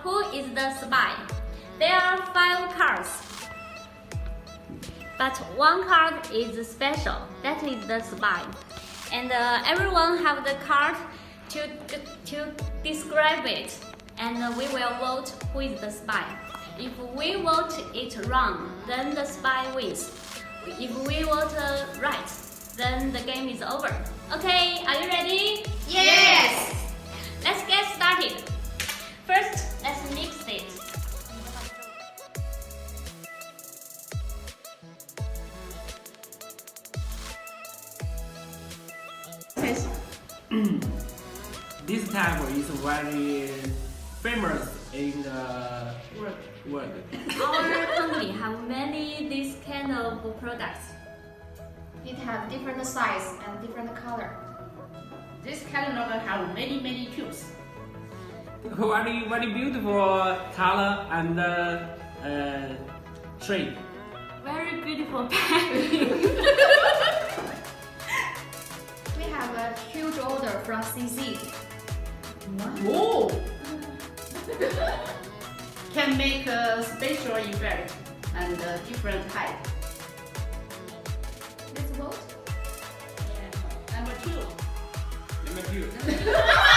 who is the spy. There are 5 cards, but one card is special. That is the spy, and everyone have the card to describe it, and we will vote who is the spy. If we vote it wrong, then the spy wins. If we vote right, then the game is over. Okay, are you ready? Yes! Let's get started. First, let's mix it. This type is very famous in the world. Our company have many this kind of products. It have different size and different color. This catalog have many tubes. Very beautiful color and shape. Very beautiful packaging. We have a huge order from CC. Whoa! Can make a special effect and different height. Let's vote. Number 2. Number 2.